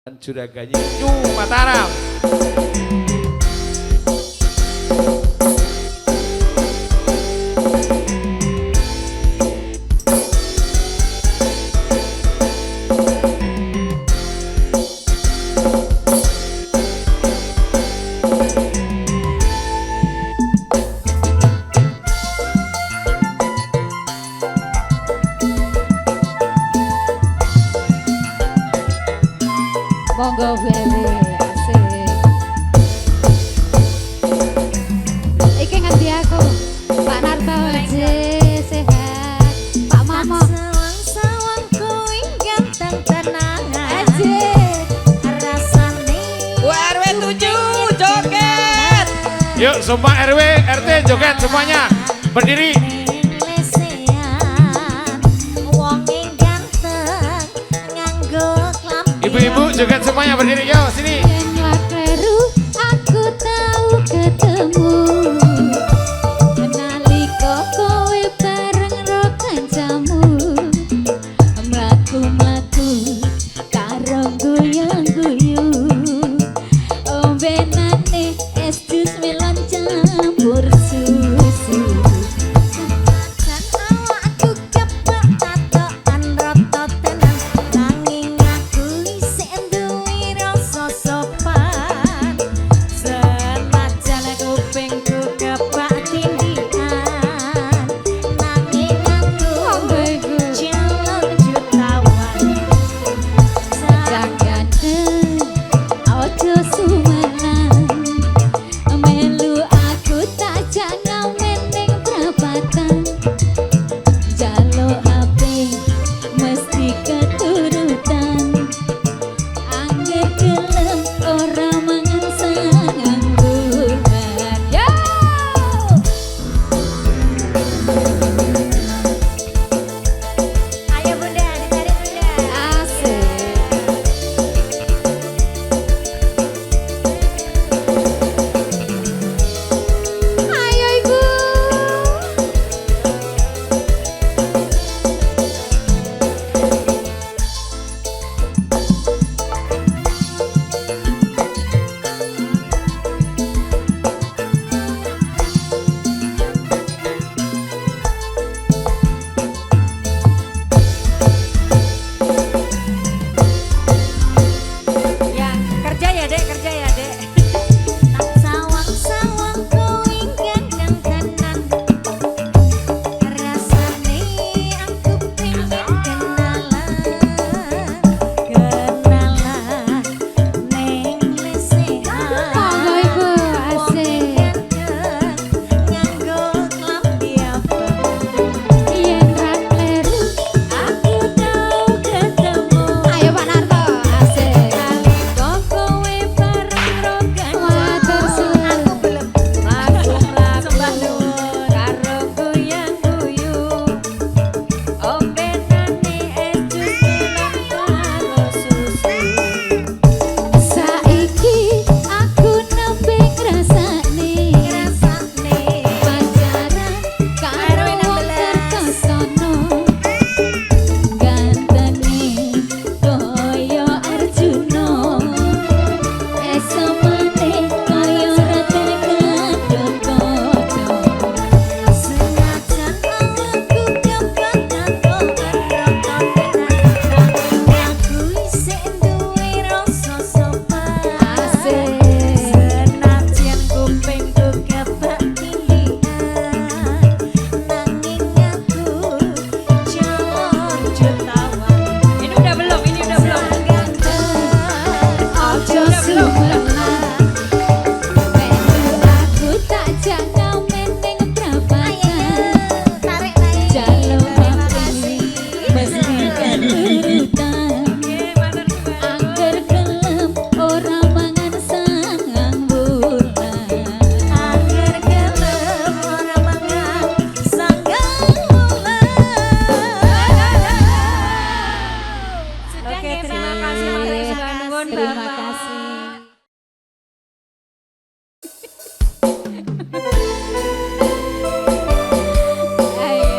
Juragannya Mataram. Monggo baby asik. Iki ngendi aku? Pak Narto sehat. Pak Mamo sawang-sawang kuwi ganteng tenang aja. rasane RW 7 joget. Yuk semua RW, RT joget semuanya. Berdiri. lesehan wong ganteng nganggo klambi Ibu-ibu joget semuanya berdiri. Yo sini. Yen kleru aku tahu ketemu. Nalika kowe bareng ro kancamu. Mlaku-mlaku karo guyu-guyu. Ombenane es jus melon campur susu. Senajan awakku kepek tatokan rata tenan nanging aku isih duwe rasa sopan senajan kupingku kepek tindikan nanging aku calon jutawan Jangan ojo sumenan melu aku tak jangan meneng perapatan jaluk HP mesti keturutan angger gelem ora mangan sangangguran yo ayo bunda ditarik bunda asik ayo ibu ya kerja ya dek kerja ya dek sawang-sawang kuwi ganteng tenan rasane aku pengen kenalan ning lesehan monggo ibu asik nganggo klambi abang yen ra kleru aku tau ketemu ayo Pak Narto asik nalika kowe bareng ro matur suwun aku belum laku karo goyang-guyu ombenane es jus melon karo susu saiki aku nembe ngrasakne rasane pacaran karo wong kertosono gantene kaya Arjuna esomane kaya Raden Gatotkaca senajan aku kepek tatokan rata tenan aku isih duwe rasa sopan senajan kupingku kepek tindikan nanging aku calon jutawan ini udah belum Ojo sumenan melu aku tak jangan meneng perapatan tarik lagi jaluk terima HP kasih mesti keturutan angger gelem ora mangan sangang bulan agar gelem ora mangan sanggang Oke, terima kasih. Terima kasih. Ayo.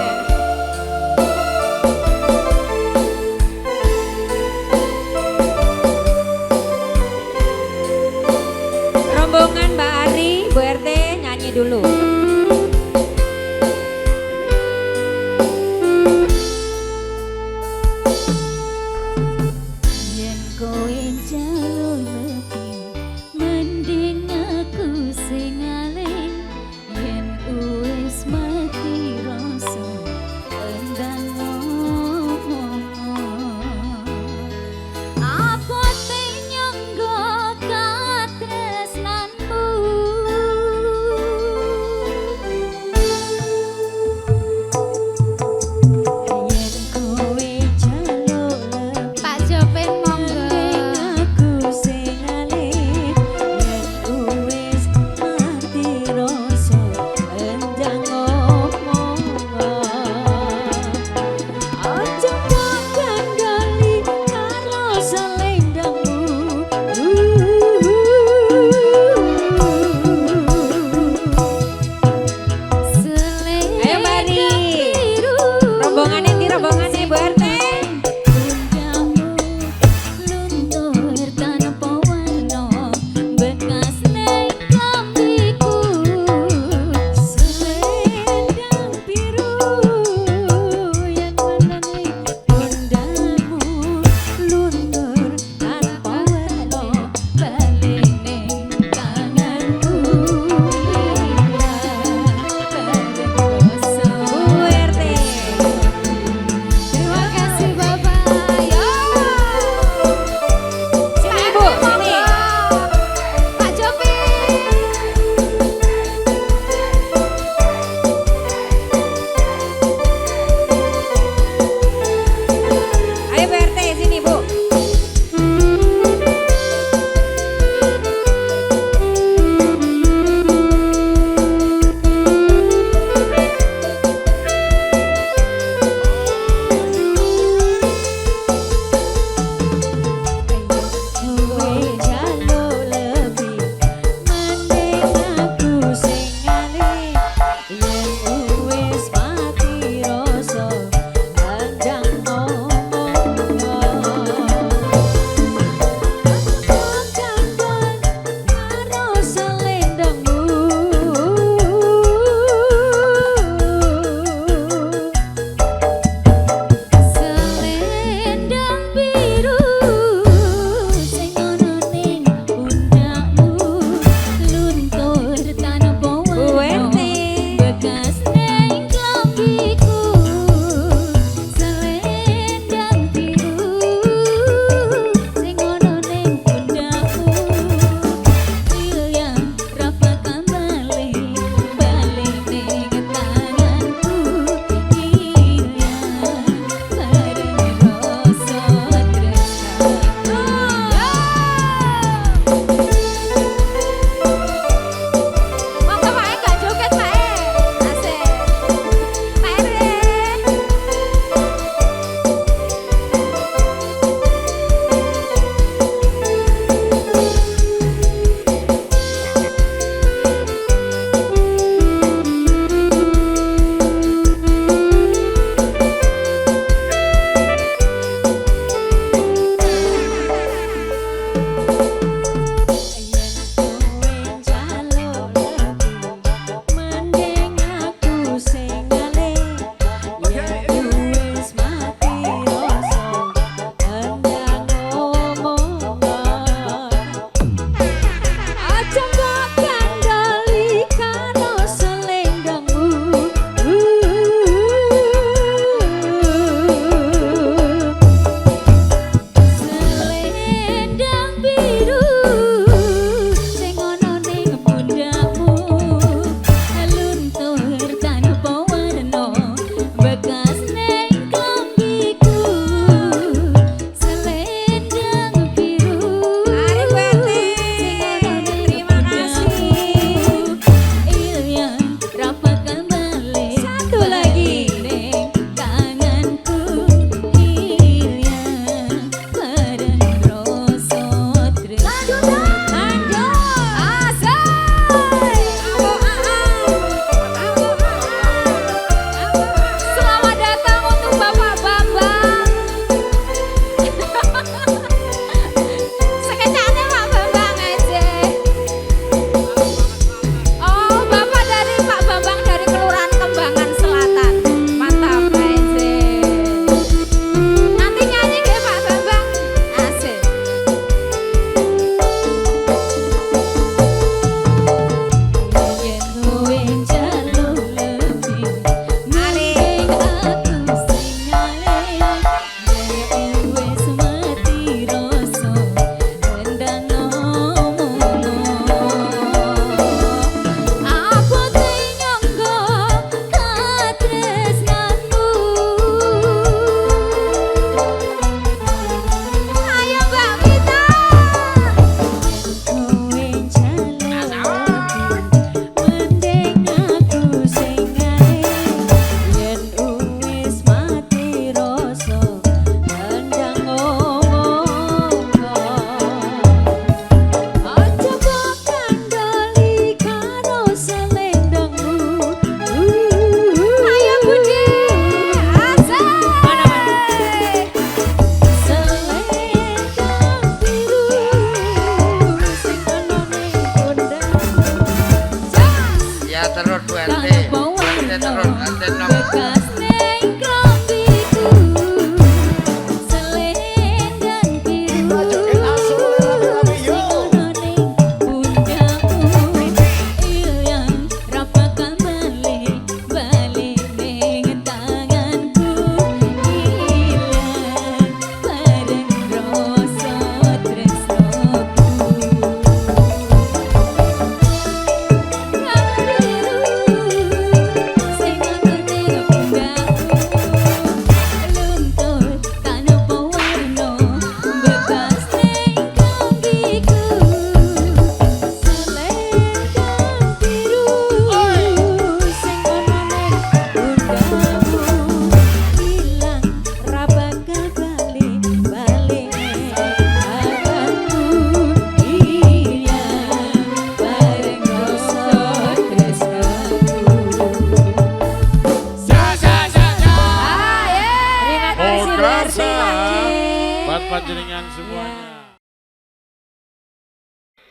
panjenengan semuanya.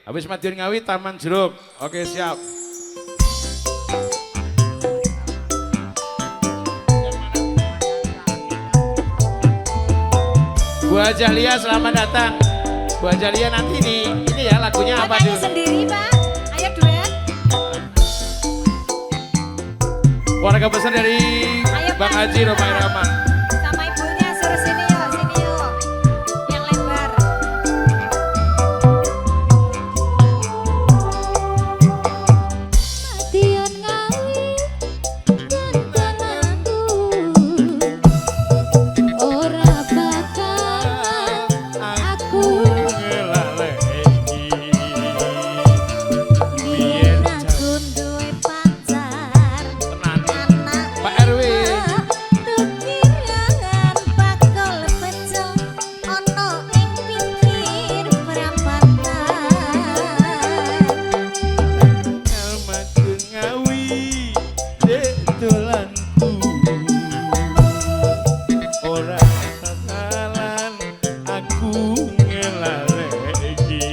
Habis Madiun Ngawi Taman Jeruk. Oke, siap. Bu Ajalia selamat datang. Bu Ajalia nanti ini ya lagunya apa Nyanyi dulu? sendiri Pak, ayo duet. Warga besar dari Ayo, Bang Pak. Haji Romai Rama. Sama ibunya suruh sini yuk, yang lebar. Madiun Ngawi kancananku ora bakal aku ngelaleki. biyen aku duwe pacar Tenan. anak Pak RW. tukiran bakal pecel ono ing pinggir perapatan. Madiun Ngawi dek dolanku. Ora bakalan aku ngelaleki.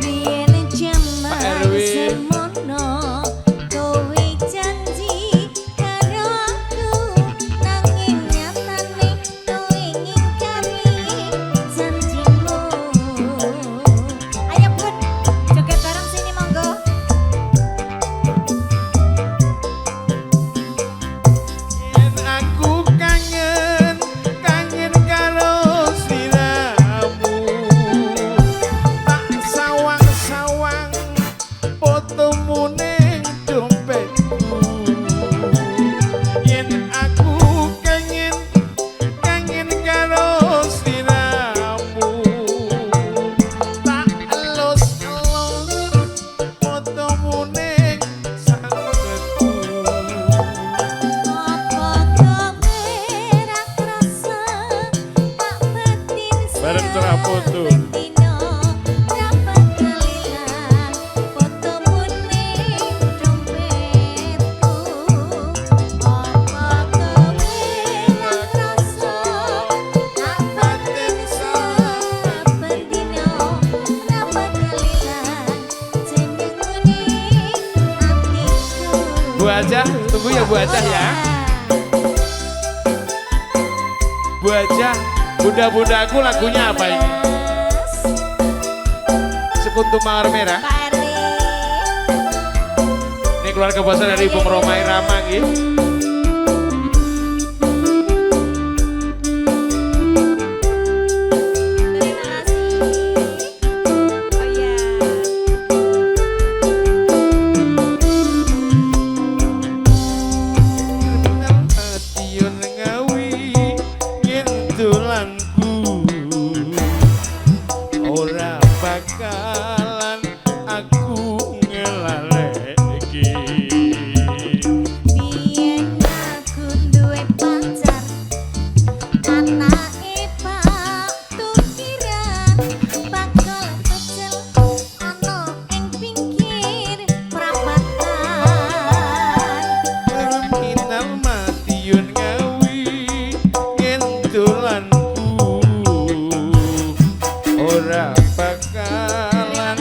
Biyen jaman Pak RW. semono kowe janji karo aku nanging nyatane kowe ngingkari janjimu. Ayo Bud, joget bareng sini monggo. Yen aku kangen karo sliramu. Tak sawang-sawang fotomu ning dompetku. Yen aku kangen karo sliramu. Tak elus-elus fotomu ning sangketku. Apa kowe ra krasa tak batin Bareng cerah foto. Dino dapat kelilan fotomu ning dompetku. Apa kowe ra krasa tak batin saben dino dapat kelilan jenengmu ning atiku. Bu Ajah, tunggu ya Bu Ajah ya. Bu Ajah, bunda-bundaku lagunya apa ini? Sekutu Mawar Merah. Pak RW. Ini keluarga besar dari Bung Romai Rama gitu. Terima kasih. Oh ya. Madiun Ngawi yen dolanku ora bakalan aku ngelaleki. Biyen aku duwe pacar anake Pak tukiran bakal pecel ana ing pinggir perapatan. Terminal Madiun Ngawi yen dolanku ora bakalan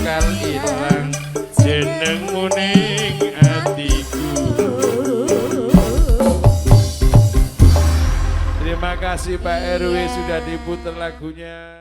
bakal ilang jenengmu ning atiku. Terima kasih Pak RW sudah diputer lagunya.